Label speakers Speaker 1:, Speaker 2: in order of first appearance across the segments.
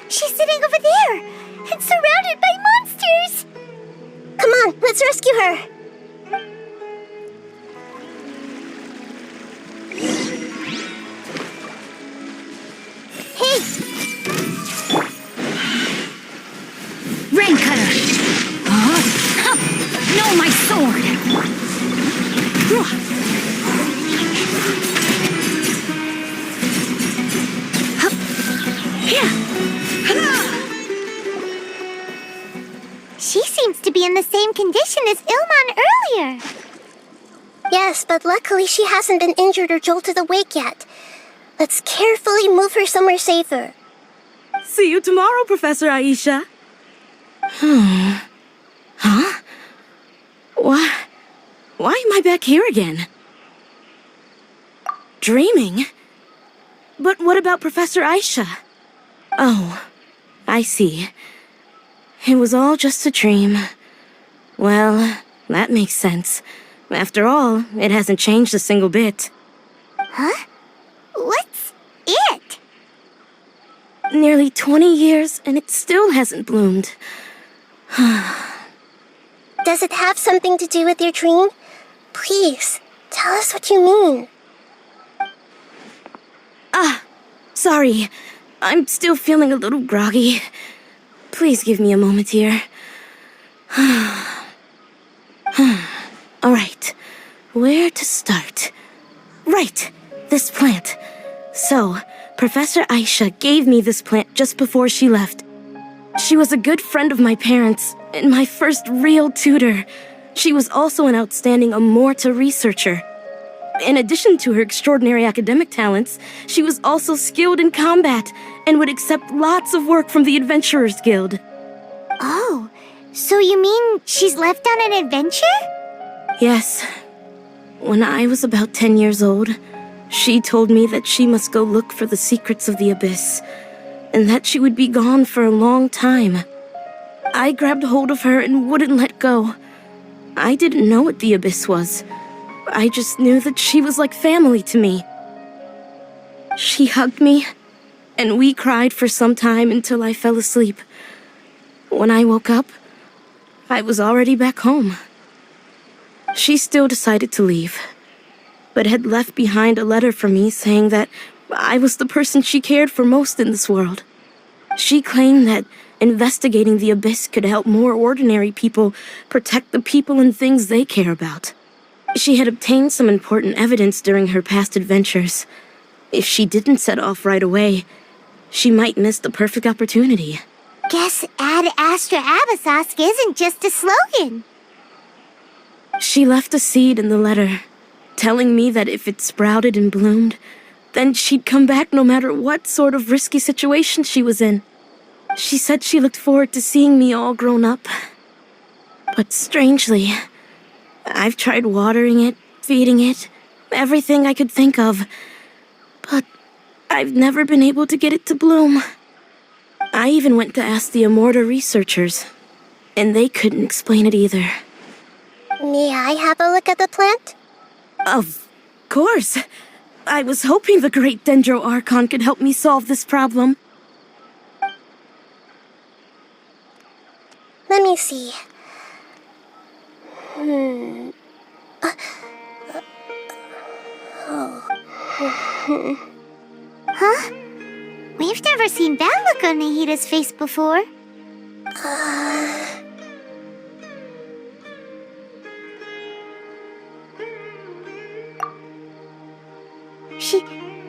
Speaker 1: She's sitting over there, and surrounded by monsters! Come on, let's rescue her! Hey!
Speaker 2: Rain Cutter! No, my sword!
Speaker 1: She seems to be in the same condition as Ilman earlier. Yes, but luckily she hasn't been injured or jolted awake yet. Let's carefully move her somewhere safer.
Speaker 3: See you tomorrow, Professor Aisha. Huh? Why am I back here again? Dreaming? But what about Professor Aisha? Oh, I see. It was all just a dream. Well, that makes sense. After all, it hasn't changed a single bit.
Speaker 1: Huh? What's it?
Speaker 3: Nearly 20 years, and it still hasn't bloomed.
Speaker 1: Does it have something to do with your dream? Please, tell us what you mean.
Speaker 3: Sorry. I'm still feeling a little groggy. Please give me a moment here. Alright, where to start? Right, this plant. So, Professor Aisha gave me this plant just before she left. She was a good friend of my parents, and my first real tutor. She was also an outstanding Amorta researcher. In addition to her extraordinary academic talents, she was also skilled in combat, and would accept lots of work from the Adventurers Guild.
Speaker 1: Oh, so you mean she's left on an adventure?
Speaker 3: Yes. When I was about 10 years old, she told me that she must go look for the secrets of the Abyss, and that she would be gone for a long time. I grabbed hold of her and wouldn't let go. I didn't know what the Abyss was. I just knew that she was like family to me. She hugged me, and we cried for some time until I fell asleep. When I woke up, I was already back home. She still decided to leave, but had left behind a letter for me saying that I was the person she cared for most in this world. She claimed that investigating the Abyss could help more ordinary people protect the people and things they care about. She had obtained some important evidence during her past adventures. If she didn't set off right away, she might miss the perfect opportunity.
Speaker 1: Guess Ad Astra Abyssosque isn't just a slogan.
Speaker 3: She left a seed in the letter, telling me that if it sprouted and bloomed, then she'd come back no matter what sort of risky situation she was in. She said she looked forward to seeing me all grown up. But strangely, I've tried watering it, feeding it, everything I could think of, but I've never been able to get it to bloom. I even went to ask the Amorta researchers, and they couldn't explain it either.
Speaker 1: May I have a look at the plant?
Speaker 3: Of course. I was hoping the great Dendro Archon could help me solve this problem.
Speaker 1: Let me see. Huh? We've never seen that look on Nahida's face before.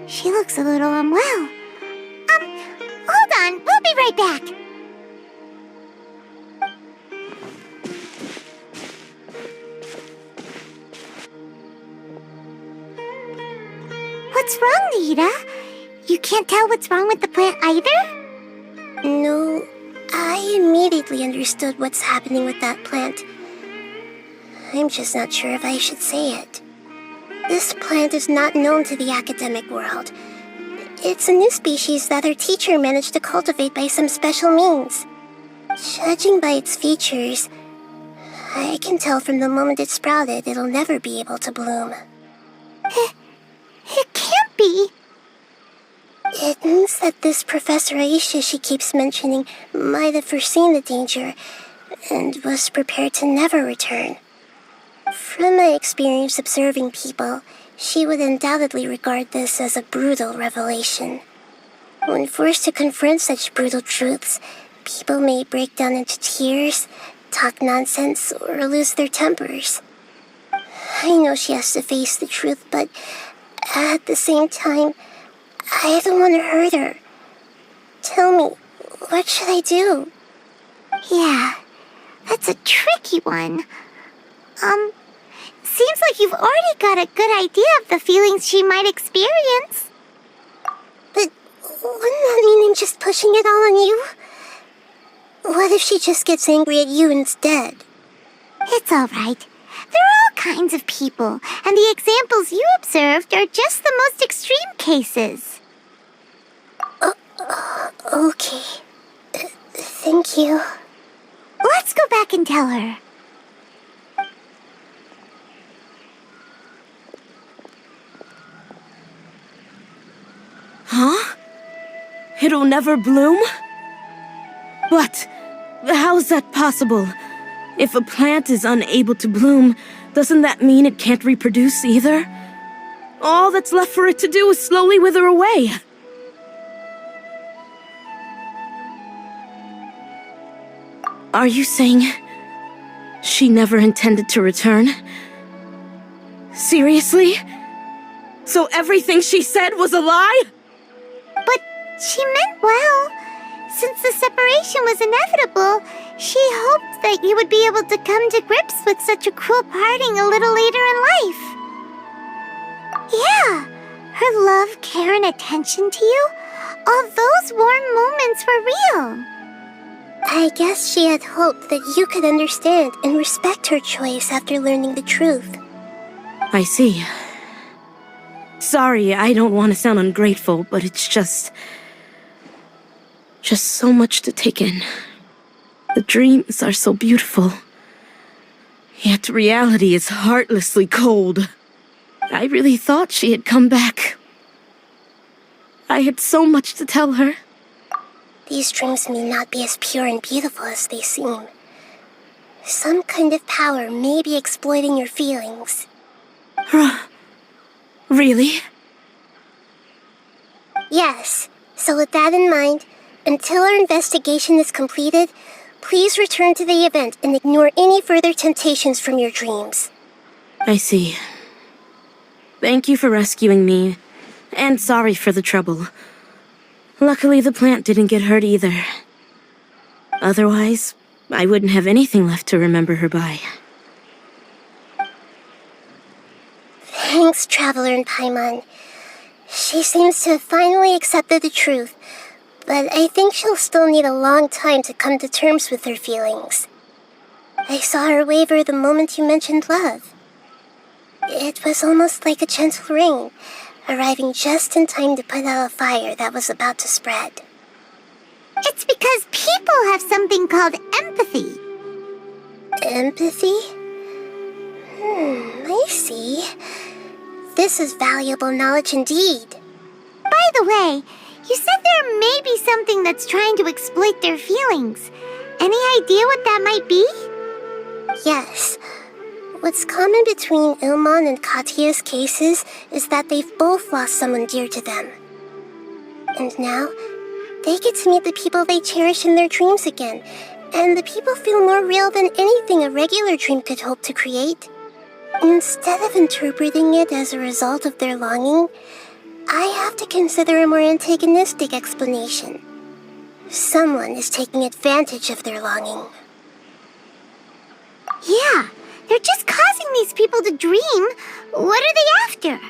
Speaker 1: She looks a little unwell. Hold on, we'll be right back. What's wrong, Nahida? You can't tell what's wrong with the plant either? No, I immediately understood what's happening with that plant. I'm just not sure if I should say it. This plant is not known to the academic world. It's a new species that our teacher managed to cultivate by some special means. Judging by its features, I can tell from the moment it sprouted it'll never be able to bloom. It can't be. It means that this Professor Aisha she keeps mentioning might have foreseen the danger and was prepared to never return. From my experience observing people, she would undoubtedly regard this as a brutal revelation. When forced to confront such brutal truths, people may break down into tears, talk nonsense, or lose their tempers. I know she has to face the truth, but at the same time, I don't want to hurt her. Tell me, what should I do?
Speaker 4: Yeah, that's a tricky one. Seems like you've already got a good idea of the feelings she might experience.
Speaker 1: But wouldn't that mean I'm just pushing it all on you? What if she just gets angry at you instead?
Speaker 4: It's all right. There are all kinds of people, and the examples you observed are just the most extreme cases.
Speaker 1: Okay. Thank you.
Speaker 4: Let's go back and tell her.
Speaker 3: Huh? It'll never bloom? But how's that possible? If a plant is unable to bloom, doesn't that mean it can't reproduce either? All that's left for it to do is slowly wither away. Are you saying she never intended to return? Seriously? So everything she said was a lie?
Speaker 4: But she meant well. Since the separation was inevitable, she hoped that you would be able to come to grips with such a cruel parting a little later in life. Yeah, her love, care, and attention to you, all those warm moments were real.
Speaker 1: I guess she had hoped that you could understand and respect her choice after learning the truth.
Speaker 3: I see. Sorry, I don't want to sound ungrateful, but it's just so much to take in. The dreams are so beautiful, yet reality is heartlessly cold. I really thought she had come back. I had so much to tell her.
Speaker 1: These dreams may not be as pure and beautiful as they seem. Some kind of power may be exploiting your feelings.
Speaker 3: Really?
Speaker 1: Yes, so with that in mind, until our investigation is completed, please return to the event and ignore any further temptations from your dreams.
Speaker 3: I see. Thank you for rescuing me, and sorry for the trouble. Luckily, the plant didn't get hurt either. Otherwise, I wouldn't have anything left to remember her by.
Speaker 1: Thanks, Traveler and Paimon. She seems to have finally accepted the truth, but I think she'll still need a long time to come to terms with her feelings. I saw her waver the moment you mentioned love. It was almost like a gentle rain, arriving just in time to put out a fire that was about to spread.
Speaker 4: It's because people have something called empathy.
Speaker 1: Empathy? I see. This is valuable knowledge indeed.
Speaker 4: By the way, you said there may be something that's trying to exploit their feelings. Any idea what that might be?
Speaker 1: Yes. What's common between Ilmon and Katya's cases is that they've both lost someone dear to them. And now, they get to meet the people they cherish in their dreams again, and the people feel more real than anything a regular dream could hope to create. Instead of interpreting it as a result of their longing, I have to consider a more antagonistic explanation. Someone is taking advantage of their longing.
Speaker 4: Yeah, they're just causing these people to dream. What are they after?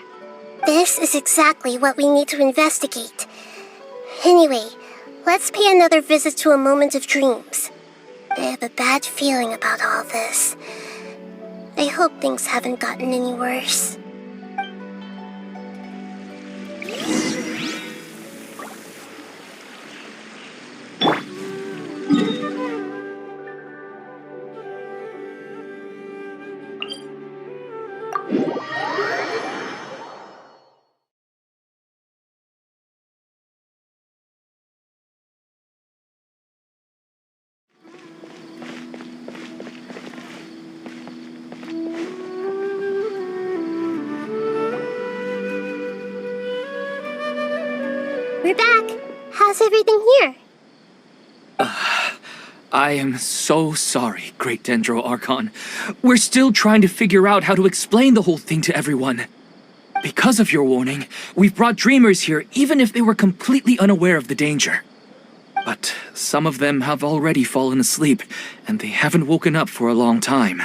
Speaker 1: This is exactly what we need to investigate. Anyway, let's pay another visit to a moment of dreams. I have a bad feeling about all this. I hope things haven't gotten any worse. We're back. How's everything here?
Speaker 5: I am so sorry, Great Dendro Archon. We're still trying to figure out how to explain the whole thing to everyone. Because of your warning, we've brought dreamers here even if they were completely unaware of the danger. But some of them have already fallen asleep, and they haven't woken up for a long time.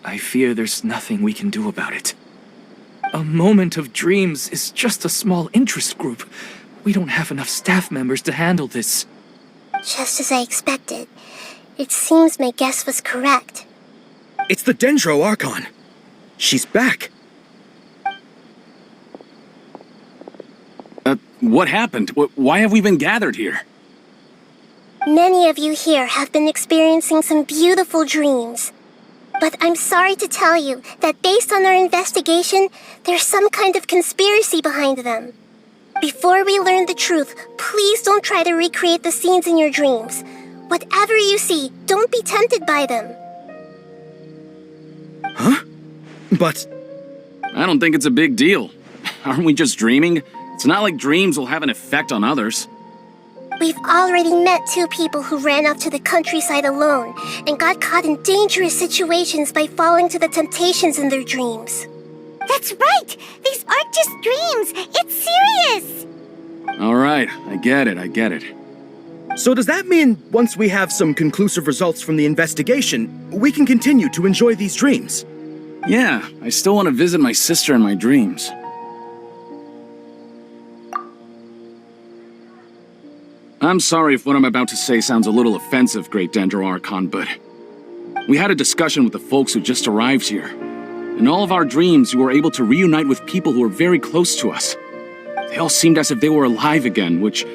Speaker 5: I fear there's nothing we can do about it. A moment of dreams is just a small interest group. We don't have enough staff members to handle this.
Speaker 1: Just as I expected. It seems my guess was correct.
Speaker 6: It's the Dendro Archon. She's back.
Speaker 7: What happened? Why have we been gathered here?
Speaker 1: Many of you here have been experiencing some beautiful dreams. But I'm sorry to tell you that based on our investigation, there's some kind of conspiracy behind them. Before we learn the truth, please don't try to recreate the scenes in your dreams. Whatever you see, don't be tempted by them.
Speaker 6: Huh? But...
Speaker 7: I don't think it's a big deal. Aren't we just dreaming? It's not like dreams will have an effect on others.
Speaker 1: We've already met 2 people who ran off to the countryside alone and got caught in dangerous situations by falling to the temptations in their dreams.
Speaker 4: That's right! These aren't just dreams! It's serious!
Speaker 7: Alright, I get it.
Speaker 6: so does that mean once we have some conclusive results from the investigation, we can continue to enjoy these dreams?
Speaker 7: Yeah, I still want to visit my sister in my dreams. I'm sorry if what I'm about to say sounds a little offensive, Great Dendro Archon, but we had a discussion with the folks who just arrived here. In all of our dreams, we were able to reunite with people who were very close to us. They all seemed as if they were alive again, which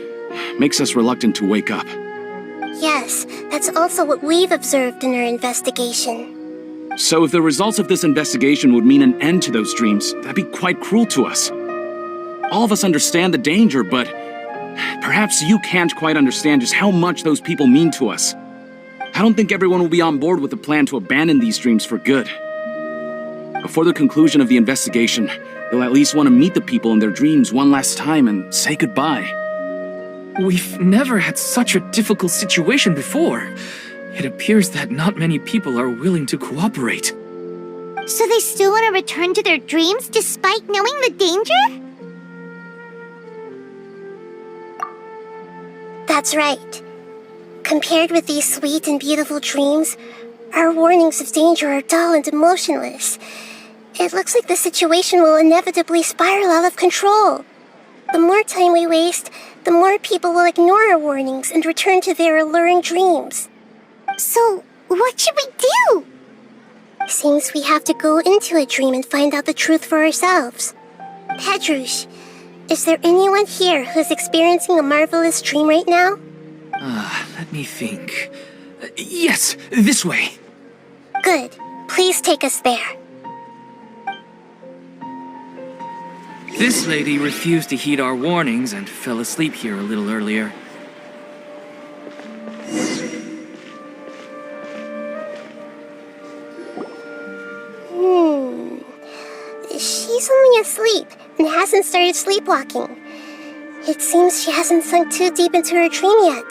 Speaker 7: makes us reluctant to wake up.
Speaker 1: Yes, that's also what we've observed in our investigation.
Speaker 7: So if the results of this investigation would mean an end to those dreams, that'd be quite cruel to us. All of us understand the danger, but perhaps you can't quite understand just how much those people mean to us. I don't think everyone will be on board with the plan to abandon these dreams for good. Before the conclusion of the investigation, they'll at least want to meet the people in their dreams one last time and say goodbye.
Speaker 5: We've never had such a difficult situation before. It appears that not many people are willing to cooperate.
Speaker 4: So they still want to return to their dreams despite knowing the danger?
Speaker 1: That's right. Compared with these sweet and beautiful dreams, our warnings of danger are dull and emotionless. It looks like the situation will inevitably spiral out of control. The more time we waste, the more people will ignore our warnings and return to their alluring dreams.
Speaker 4: So, what should we do?
Speaker 1: Seems we have to go into a dream and find out the truth for ourselves. Pedrush, is there anyone here who's experiencing a marvelous dream right now?
Speaker 5: Let me think. Yes, this way.
Speaker 1: Good. Please take us there.
Speaker 5: This lady refused to heed our warnings and fell asleep here a little earlier.
Speaker 1: She's only asleep and hasn't started sleepwalking. It seems she hasn't sunk too deep into her dream yet.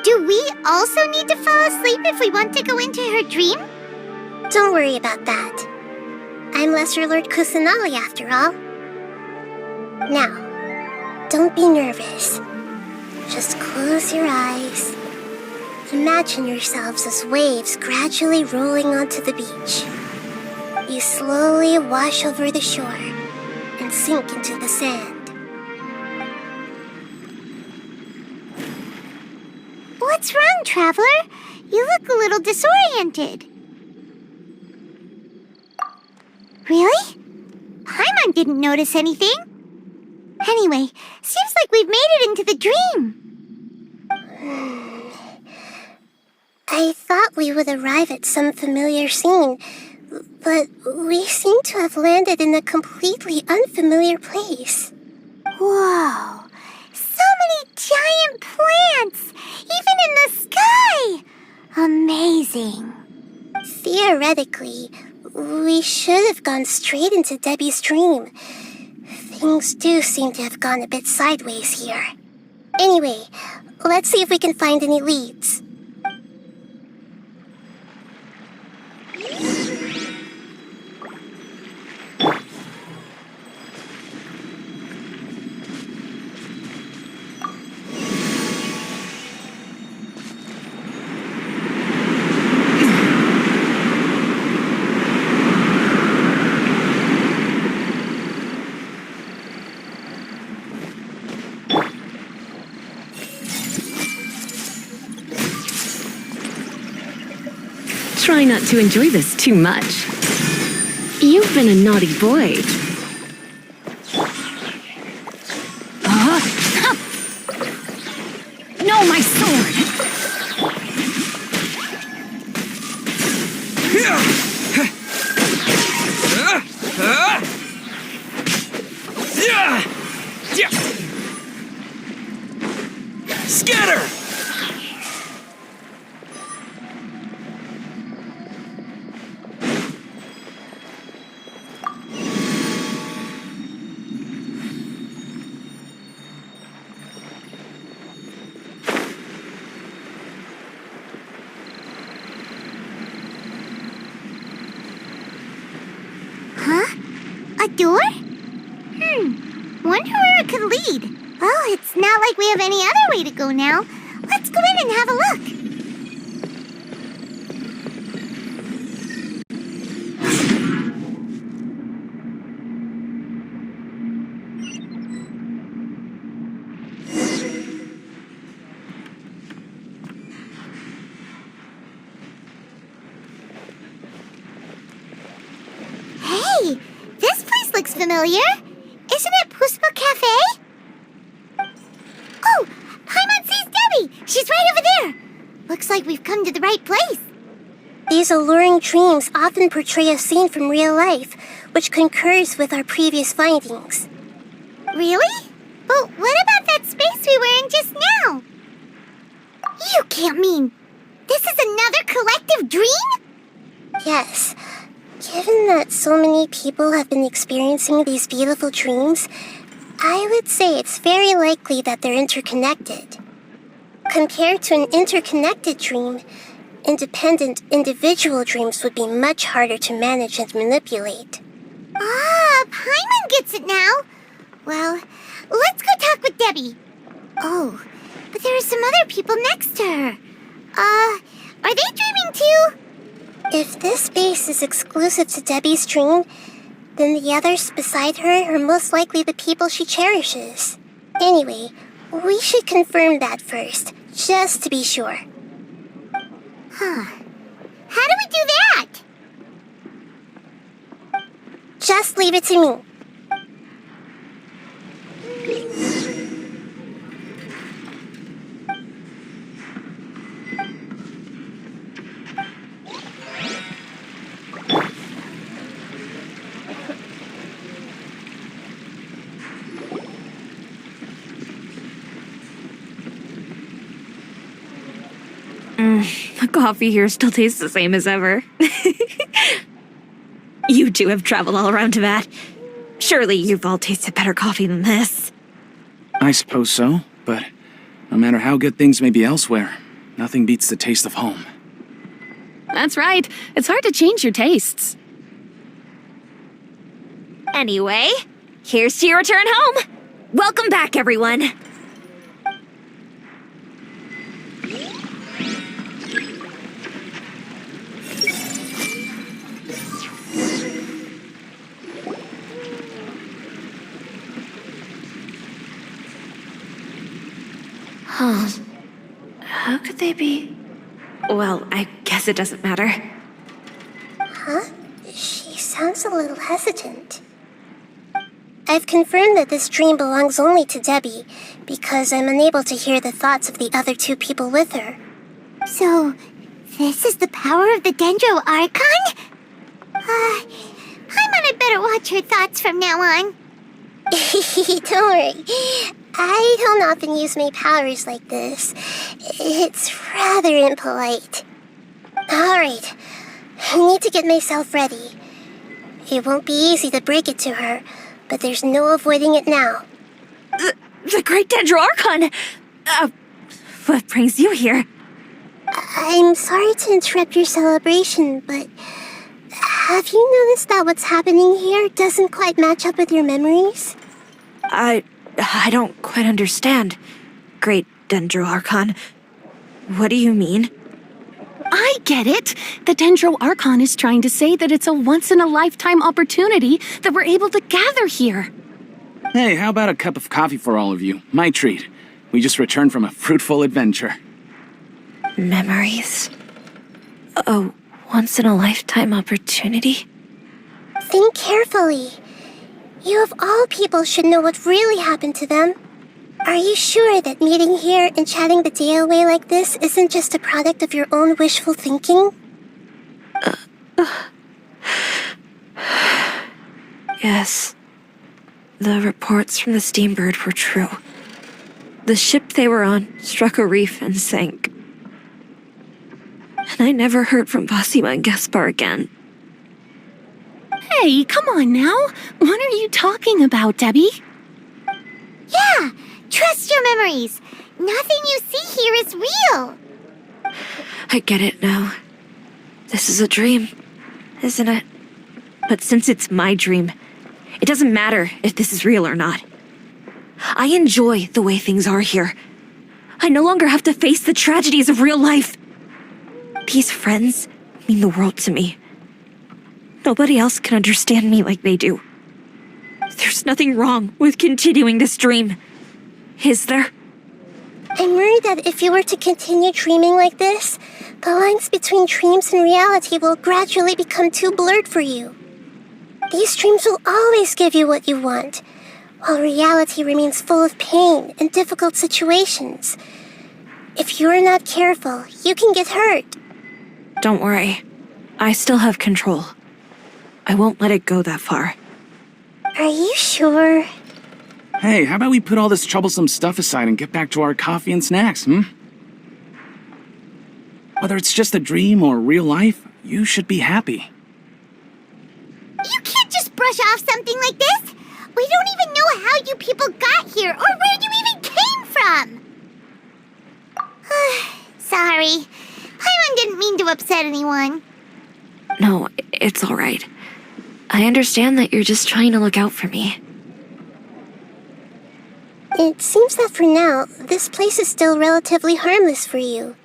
Speaker 4: Do we also need to fall asleep if we want to go into her dream?
Speaker 1: Don't worry about that. I'm Lesser Lord Kusanali after all. Now, don't be nervous. Just close your eyes. Imagine yourselves as waves gradually rolling onto the beach. You slowly wash over the shore and sink into the sand.
Speaker 4: What's wrong, Traveler? You look a little disoriented. Really? Paimon didn't notice anything. Anyway, seems like we've made it into the dream.
Speaker 1: I thought we would arrive at some familiar scene, but we seem to have landed in a completely unfamiliar place.
Speaker 4: Whoa! So many giant plants! Even in the sky! Amazing.
Speaker 1: Theoretically, we should have gone straight into Debbie's dream. Things do seem to have gone a bit sideways here. Anyway, let's see if we can find any leads.
Speaker 2: Try not to enjoy this too much. You've been a naughty boy. No, my sword!
Speaker 7: Scatter!
Speaker 4: A door? Wonder where it could lead. Well, it's not like we have any other way to go now. Let's go in and have a look. Hey, this place looks familiar. Isn't it Puspa Cafe? Oh, Paimon sees Debbie. She's right over there. Looks like we've come to the right place.
Speaker 1: These alluring dreams often portray a scene from real life, which concurs with our previous findings.
Speaker 4: Really? But what about that space we were in just now? You can't mean this is another collective dream?
Speaker 1: Yes. Given that so many people have been experiencing these beautiful dreams, I would say it's very likely that they're interconnected. Compared to an interconnected dream, independent individual dreams would be much harder to manage and manipulate.
Speaker 4: Ah, Paimon gets it now. Well, let's go talk with Debbie. Oh, but there are some other people next to her. Are they dreaming too?
Speaker 1: If this space is exclusive to Debbie's dream, then the others beside her are most likely the people she cherishes. Anyway, we should confirm that first, just to be sure.
Speaker 4: Huh. How do we do that?
Speaker 1: Just leave it to me.
Speaker 2: The coffee here still tastes the same as ever. You two have traveled all around Tibet. Surely you've all tasted better coffee than this.
Speaker 7: I suppose so, but no matter how good things may be elsewhere, nothing beats the taste of home.
Speaker 2: That's right. It's hard to change your tastes. Anyway, here's to your return home. Welcome back, everyone. How could they be? Well, I guess it doesn't matter.
Speaker 1: Huh? She sounds a little hesitant. I've confirmed that this dream belongs only to Debbie, because I'm unable to hear the thoughts of the other two people with her.
Speaker 4: So, this is the power of the Dendro Archon? Paimon had better watch her thoughts from now on.
Speaker 1: Don't worry. I don't often use my powers like this. It's rather impolite. Alright, I need to get myself ready. It won't be easy to break it to her, but there's no avoiding it now.
Speaker 2: The Great Dendro Archon! What brings you here?
Speaker 1: I'm sorry to interrupt your celebration, but have you noticed that what's happening here doesn't quite match up with your memories?
Speaker 2: I don't quite understand. Great Dendro Archon. What do you mean?
Speaker 8: I get it. The Dendro Archon is trying to say that it's a once-in-a-lifetime opportunity that we're able to gather here.
Speaker 7: Hey, how about a cup of coffee for all of you? My treat. We just returned from a fruitful adventure.
Speaker 2: Memories? A once-in-a-lifetime opportunity?
Speaker 1: Think carefully. You of all people should know what really happened to them. Are you sure that meeting here and chatting the day away like this isn't just a product of your own wishful thinking?
Speaker 2: Yes. The reports from the Steambird were true. The ship they were on struck a reef and sank. And I never heard from Basima and Gaspar again.
Speaker 8: Hey, come on now. What are you talking about, Debbie?
Speaker 4: Yeah, trust your memories. Nothing you see here is real.
Speaker 2: I get it now. This is a dream, isn't it? But since it's my dream, it doesn't matter if this is real or not. I enjoy the way things are here. I no longer have to face the tragedies of real life. These friends mean the world to me. Nobody else can understand me like they do. There's nothing wrong with continuing this dream. Is there?
Speaker 1: I'm worried that if you were to continue dreaming like this, the lines between dreams and reality will gradually become too blurred for you. These dreams will always give you what you want, while reality remains full of pain and difficult situations. If you're not careful, you can get hurt.
Speaker 2: Don't worry. I still have control. I won't let it go that far.
Speaker 1: Are you sure?
Speaker 7: Hey, how about we put all this troublesome stuff aside and get back to our coffee and snacks, Whether it's just a dream or real life, you should be happy.
Speaker 4: You can't just brush off something like this. We don't even know how you people got here or where you even came from. Sorry. Paimon didn't mean to upset anyone.
Speaker 2: No, it's all right. I understand that you're just trying to look out for me.
Speaker 1: It seems that for now, this place is still relatively harmless for you.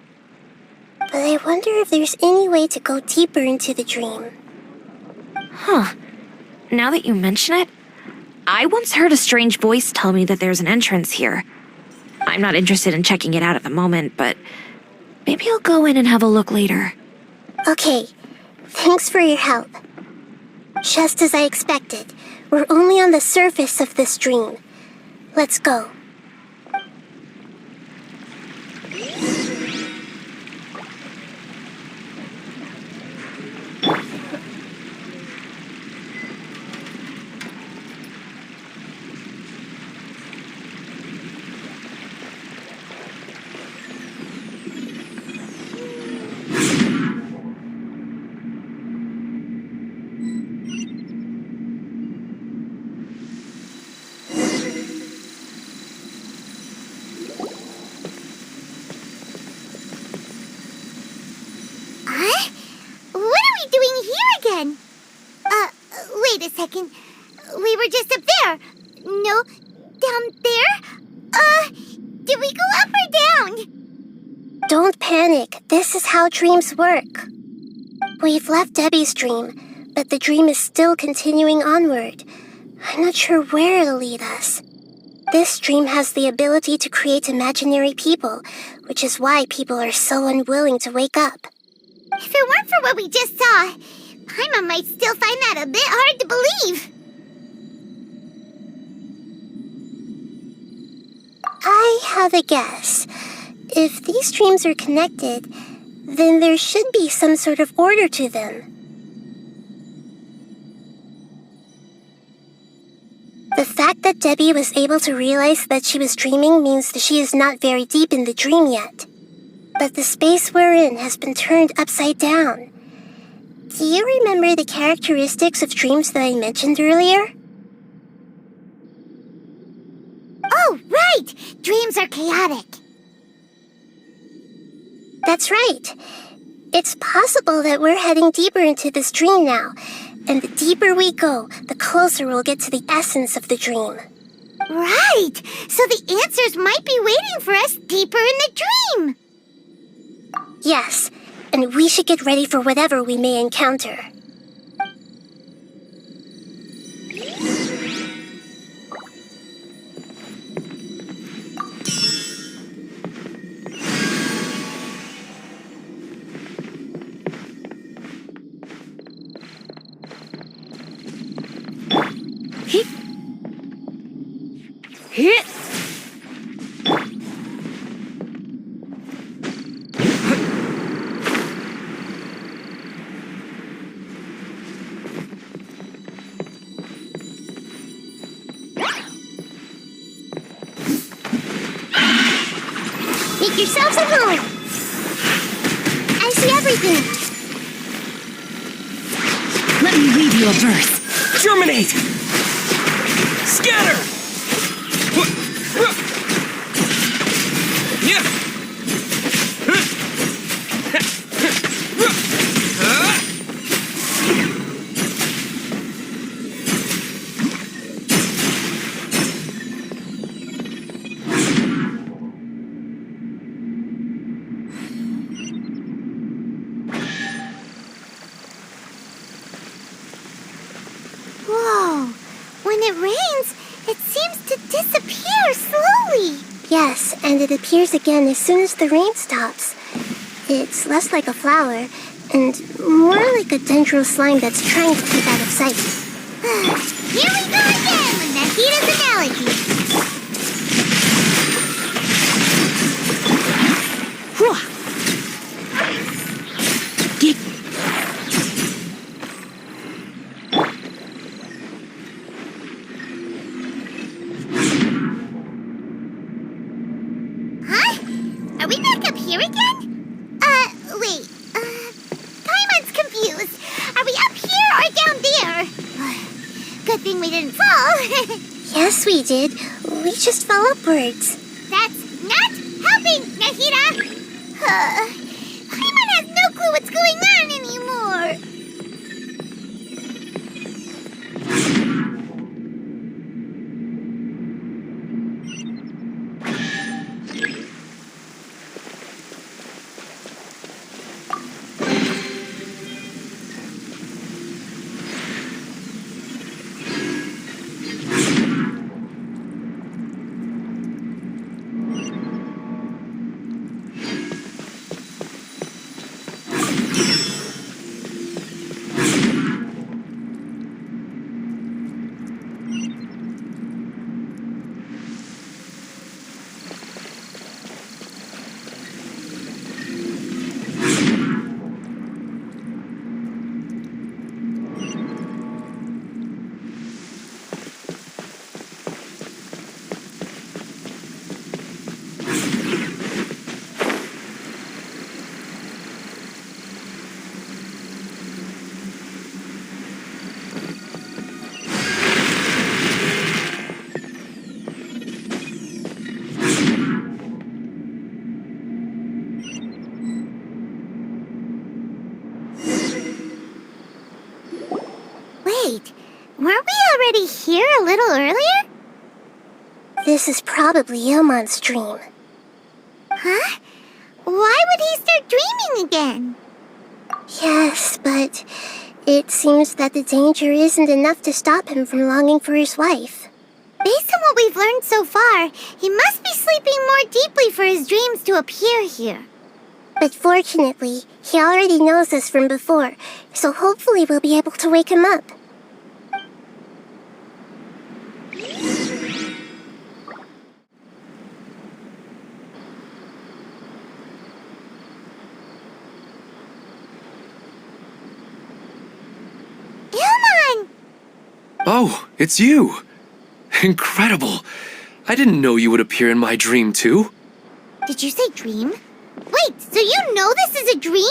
Speaker 1: But I wonder if there's any way to go deeper into the dream.
Speaker 2: Huh. Now that you mention it, I once heard a strange voice tell me that there's an entrance here. I'm not interested in checking it out at the moment, but maybe I'll go in and have a look later.
Speaker 1: Okay, thanks for your help. Just as I expected, we're only on the surface of this dream. Let's go.
Speaker 4: Wait a second. We were just up there. No, down there? Did we go up or down?
Speaker 1: Don't panic. This is how dreams work. We've left Debbie's dream, but the dream is still continuing onward. I'm not sure where it'll lead us. This dream has the ability to create imaginary people, which is why people are so unwilling to wake up.
Speaker 4: If it weren't for what we just saw, Paimon might still find that a bit hard to believe.
Speaker 1: I have a guess. If these dreams are connected, then there should be some sort of order to them. The fact that Debbie was able to realize that she was dreaming means that she is not very deep in the dream yet. But the space we're in has been turned upside down. Do you remember the characteristics of dreams that I mentioned earlier?
Speaker 4: dreams are chaotic.
Speaker 1: That's right. It's possible that we're heading deeper into this dream now. And the deeper we go, the closer we'll get to the essence of the dream.
Speaker 4: Right! So the answers might be waiting for us deeper in the dream!
Speaker 1: Yes, and we should get ready for whatever we may encounter.
Speaker 2: Hit!
Speaker 1: Make yourselves at home! I see everything!
Speaker 2: Let me read you a verse.
Speaker 5: Germinate! Scatter!
Speaker 4: Whoa! When it rains, it seems to disappear slowly.
Speaker 1: Yes, and it appears again as soon as the rain stops. It's less like a flower, and more like a dendro slime that's trying to keep out of sight.
Speaker 4: Here we go again with Nahida's analogy.
Speaker 2: Get
Speaker 4: Huh? Are we back up here again? Wait. Paimon's confused. Are we up here or down there? Good thing we didn't fall.
Speaker 1: Yes, we did. We just fell upwards.
Speaker 4: That's not helping, Nahida! Paimon has no clue what's going on anymore! Wait, weren't we already here a little earlier?
Speaker 1: This is probably Ilmon's dream.
Speaker 4: Huh? Why would he start dreaming again?
Speaker 1: Yes, but it seems that the danger isn't enough to stop him from longing for his wife.
Speaker 4: Based on what we've learned so far, he must be sleeping more deeply for his dreams to appear here.
Speaker 1: But fortunately, he already knows us from before, so hopefully we'll be able to wake him up.
Speaker 4: Ilmon!
Speaker 9: Oh, it's you! Incredible! I didn't know you would appear in my dream, too.
Speaker 4: Did you say dream? Wait, so you know this is a dream?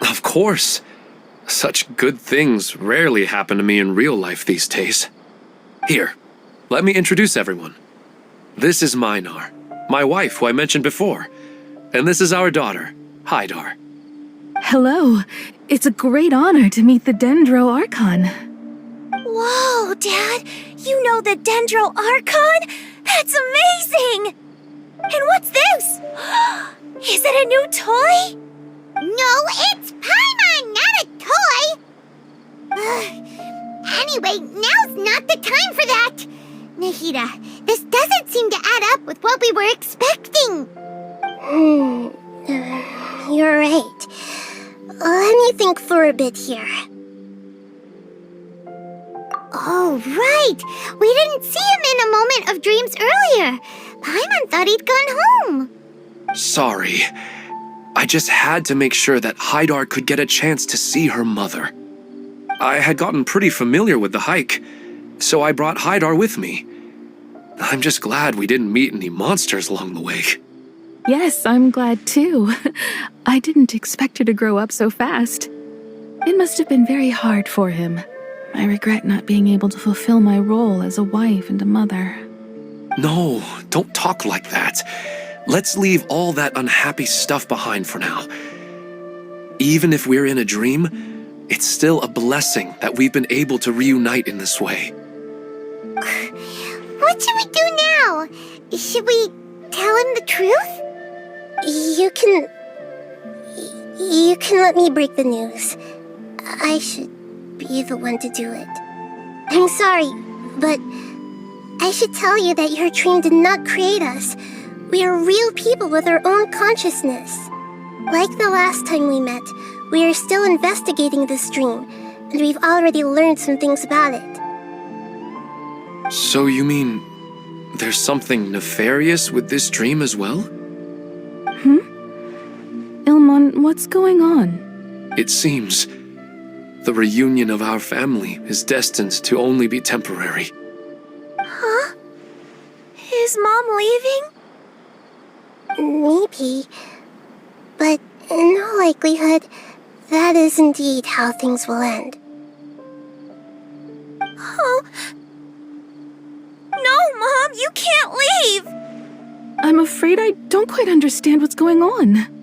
Speaker 9: Of course. Such good things rarely happen to me in real life these days. Here, let me introduce everyone. This is Minar, my wife, who I mentioned before. And this is our daughter, Hydar.
Speaker 8: Hello. It's a great honor to meet the Dendro Archon.
Speaker 1: Whoa, Dad! You know the Dendro Archon? That's amazing! And what's this? Is it a new toy?
Speaker 4: No, it's Paimon, not a toy! Anyway, now's not the time for that! Nahida, this doesn't seem to add up with what we were expecting.
Speaker 1: You're right. Let me think for a bit here.
Speaker 4: Oh, right! We didn't see him in a moment of dreams earlier. Paimon thought he'd gone home.
Speaker 9: Sorry. I just had to make sure that Hydar could get a chance to see her mother. I had gotten pretty familiar with the hike, so I brought Hydar with me. I'm just glad we didn't meet any monsters along the way.
Speaker 8: Yes, I'm glad too. I didn't expect her to grow up so fast. It must have been very hard for him. I regret not being able to fulfill my role as a wife and a mother.
Speaker 9: No, don't talk like that. Let's leave all that unhappy stuff behind for now. Even if we're in a dream, it's still a blessing that we've been able to reunite in this way.
Speaker 4: What should we do now? Should we tell him the truth?
Speaker 1: You can let me break the news. I should be the one to do it. I'm sorry, but I should tell you that your dream did not create us. We are real people with our own consciousness. Like the last time we met, we are still investigating this dream, and we've already learned some things about it.
Speaker 9: So you mean there's something nefarious with this dream as well?
Speaker 8: Ilmon, what's going on?
Speaker 9: It seems the reunion of our family is destined to only be temporary.
Speaker 1: Huh? Is Mom leaving? Maybe. But in all likelihood, that is indeed how things will end. Oh. No, Mom, you can't leave!
Speaker 8: I'm afraid I don't quite understand what's going on.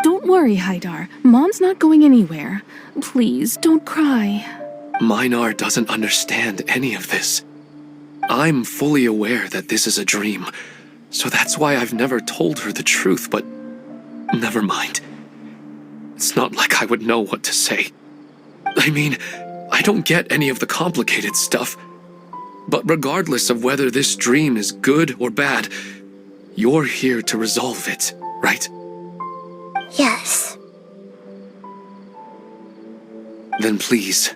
Speaker 8: Don't worry, Hydar. Mom's not going anywhere. Please, don't cry.
Speaker 9: Minar doesn't understand any of this. I'm fully aware that this is a dream, so that's why I've never told her the truth, but never mind. It's not like I would know what to say. I mean, I don't get any of the complicated stuff. But regardless of whether this dream is good or bad, you're here to resolve it, right?
Speaker 1: Yes.
Speaker 9: Then please,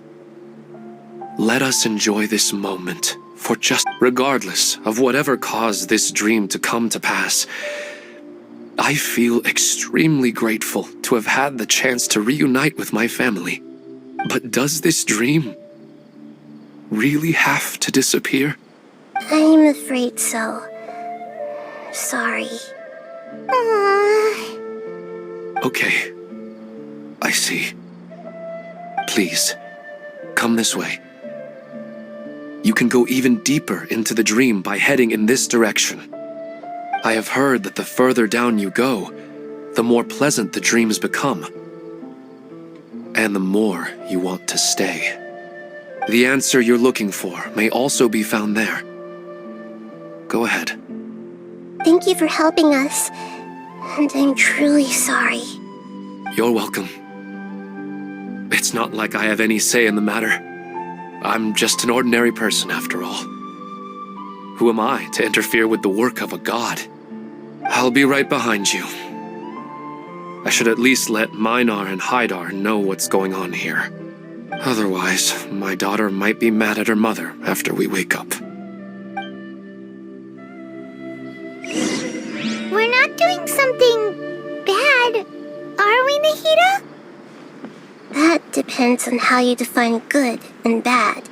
Speaker 9: let us enjoy this moment, for just regardless of whatever caused this dream to come to pass, I feel extremely grateful to have had the chance to reunite with my family. But does this dream really have to disappear?
Speaker 1: I'm afraid so. Sorry.
Speaker 9: Okay. I see. Please, come this way. You can go even deeper into the dream by heading in this direction. I have heard that the further down you go, the more pleasant the dreams become. And the more you want to stay. The answer you're looking for may also be found there. Go ahead.
Speaker 1: Thank you for helping us, and I'm truly sorry.
Speaker 9: You're welcome. It's not like I have any say in the matter. I'm just an ordinary person after all. Who am I to interfere with the work of a god? I'll be right behind you. I should at least let Minar and Hydar know what's going on here. Otherwise, my daughter might be mad at her mother after we wake up.
Speaker 4: We're not doing something bad, are we, Nahida?
Speaker 1: That depends on how you define good and bad.